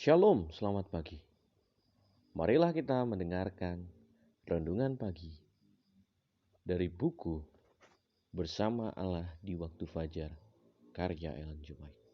Shalom, selamat pagi. Marilah kita mendengarkan renungan pagi dari buku Bersama Allah di Waktu Fajar, karya Ellen G. White.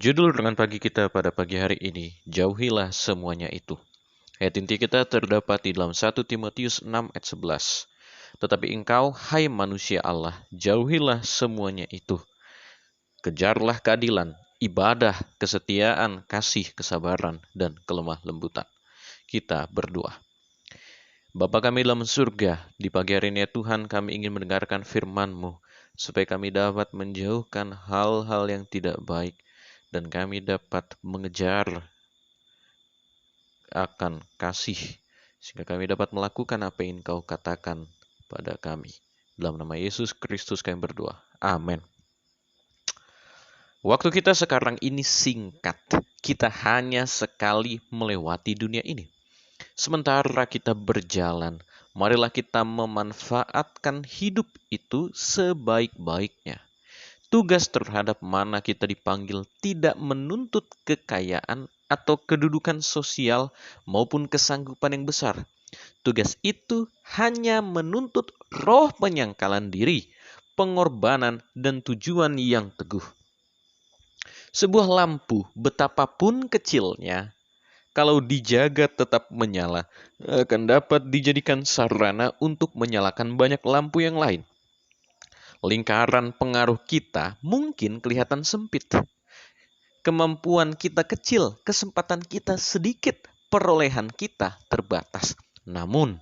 Judul renungan pagi kita pada pagi hari ini, jauhilah semuanya itu. Ayat inti kita terdapat di dalam 1 Timotius 6 ayat 11. Tetapi engkau, hai manusia Allah, jauhilah semuanya itu. Kejarlah keadilan, ibadah, kesetiaan, kasih, kesabaran, dan kelemah lembutan. Kita berdoa. Bapa kami dalam surga, di pagi hari ini ya Tuhan kami ingin mendengarkan firman-Mu, supaya kami dapat menjauhkan hal-hal yang tidak baik, dan kami dapat mengejar akan kasih, sehingga kami dapat melakukan apa yang Kau katakan pada kami. Dalam nama Yesus Kristus kami berdoa. Amin. Waktu kita sekarang ini singkat. Kita hanya sekali melewati dunia ini. Sementara kita berjalan, marilah kita memanfaatkan hidup itu sebaik-baiknya. Tugas terhadap mana kita dipanggil tidak menuntut kekayaan atau kedudukan sosial maupun kesanggupan yang besar. Tugas itu hanya menuntut roh penyangkalan diri, pengorbanan, dan tujuan yang teguh. Sebuah lampu, betapapun kecilnya, kalau dijaga tetap menyala, akan dapat dijadikan sarana untuk menyalakan banyak lampu yang lain. Lingkaran pengaruh kita mungkin kelihatan sempit. Kemampuan kita kecil, kesempatan kita sedikit, perolehan kita terbatas. Namun,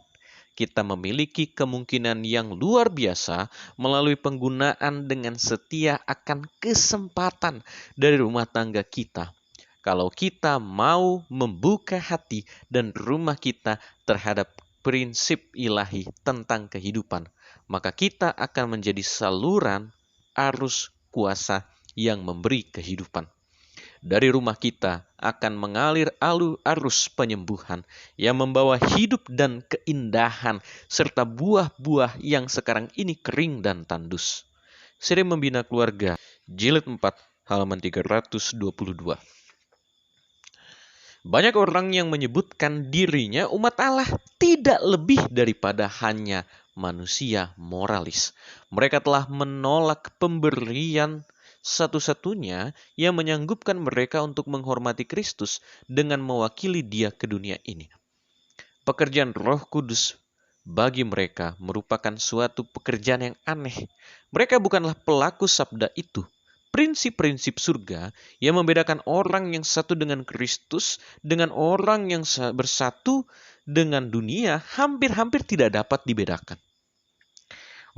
kita memiliki kemungkinan yang luar biasa melalui penggunaan dengan setia akan kesempatan dari rumah tangga kita. Kalau kita mau membuka hati dan rumah kita terhadap prinsip ilahi tentang kehidupan, maka kita akan menjadi saluran arus kuasa yang memberi kehidupan. Dari rumah kita akan mengalir arus penyembuhan yang membawa hidup dan keindahan serta buah-buah yang sekarang ini kering dan tandus. Seri Membina Keluarga, Jilid 4, halaman 322. Banyak orang yang menyebutkan dirinya umat Allah tidak lebih daripada hanya manusia moralis. Mereka telah menolak pemberian satu-satunya yang menyanggupkan mereka untuk menghormati Kristus dengan mewakili Dia ke dunia ini. Pekerjaan Roh Kudus bagi mereka merupakan suatu pekerjaan yang aneh. Mereka bukanlah pelaku sabda itu. Prinsip-prinsip surga yang membedakan orang yang satu dengan Kristus dengan orang yang bersatu dengan dunia hampir-hampir tidak dapat dibedakan.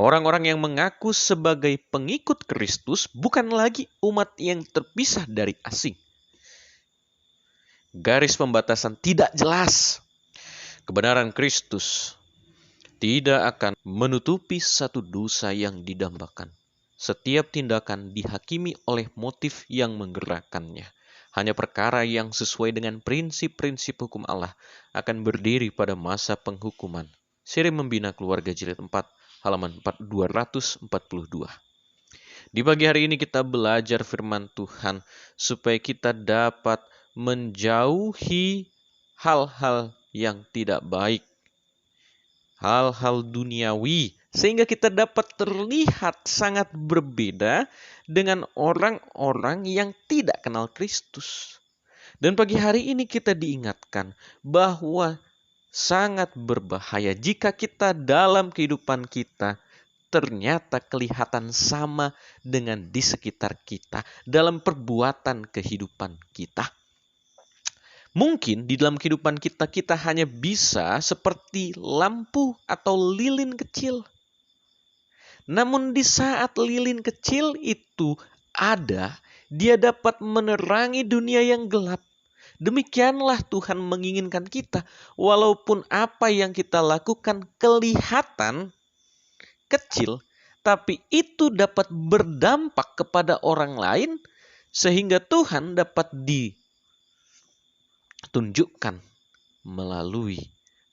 Orang-orang yang mengaku sebagai pengikut Kristus bukan lagi umat yang terpisah dari asing. Garis pembatasan tidak jelas. Kebenaran Kristus tidak akan menutupi satu dosa yang didambakan. Setiap tindakan dihakimi oleh motif yang menggerakkannya. Hanya perkara yang sesuai dengan prinsip-prinsip hukum Allah akan berdiri pada masa penghukuman. Seri Membina Keluarga Jilid 4, halaman 242. Di pagi hari ini kita belajar firman Tuhan supaya kita dapat menjauhi hal-hal yang tidak baik. Hal-hal duniawi, sehingga kita dapat terlihat sangat berbeda dengan orang-orang yang tidak kenal Kristus. Dan pagi hari ini kita diingatkan bahwa sangat berbahaya jika kita dalam kehidupan kita ternyata kelihatan sama dengan di sekitar kita dalam perbuatan kehidupan kita. Mungkin di dalam kehidupan kita hanya bisa seperti lampu atau lilin kecil. Namun di saat lilin kecil itu ada, Dia dapat menerangi dunia yang gelap. Demikianlah Tuhan menginginkan kita, walaupun apa yang kita lakukan kelihatan kecil, tapi itu dapat berdampak kepada orang lain, sehingga Tuhan dapat ditunjukkan melalui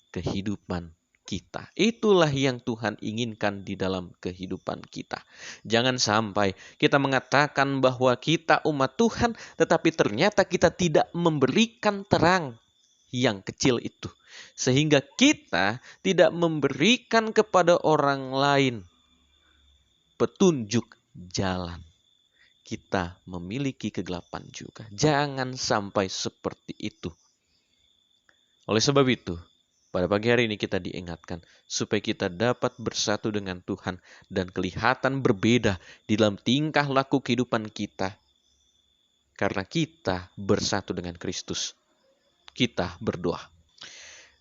kehidupan kita. Itulah yang Tuhan inginkan di dalam kehidupan kita. Jangan sampai kita mengatakan bahwa kita umat Tuhan, tetapi ternyata kita tidak memberikan terang yang kecil itu. Sehingga kita tidak memberikan kepada orang lain petunjuk jalan. Kita memiliki kegelapan juga. Jangan sampai seperti itu. Oleh sebab itu, pada pagi hari ini kita diingatkan supaya kita dapat bersatu dengan Tuhan dan kelihatan berbeda di dalam tingkah laku kehidupan kita. Karena kita bersatu dengan Kristus. Kita berdoa.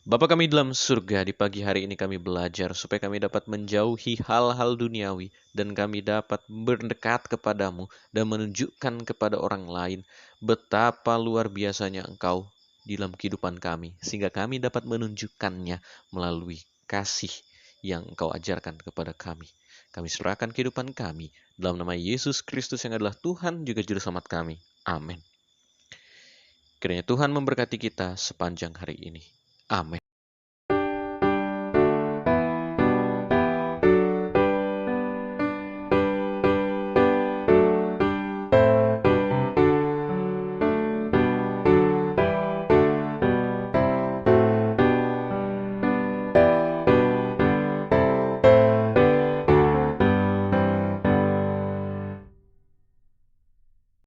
Bapa kami dalam surga, di pagi hari ini kami belajar supaya kami dapat menjauhi hal-hal duniawi dan kami dapat berdekat kepadamu dan menunjukkan kepada orang lain betapa luar biasanya Engkau di dalam kehidupan kami, sehingga kami dapat menunjukkannya melalui kasih yang Engkau ajarkan kepada kami. Kami serahkan kehidupan kami dalam nama Yesus Kristus yang adalah Tuhan juga Juru Selamat kami. Amin. Kiranya Tuhan memberkati kita sepanjang hari ini. Amin.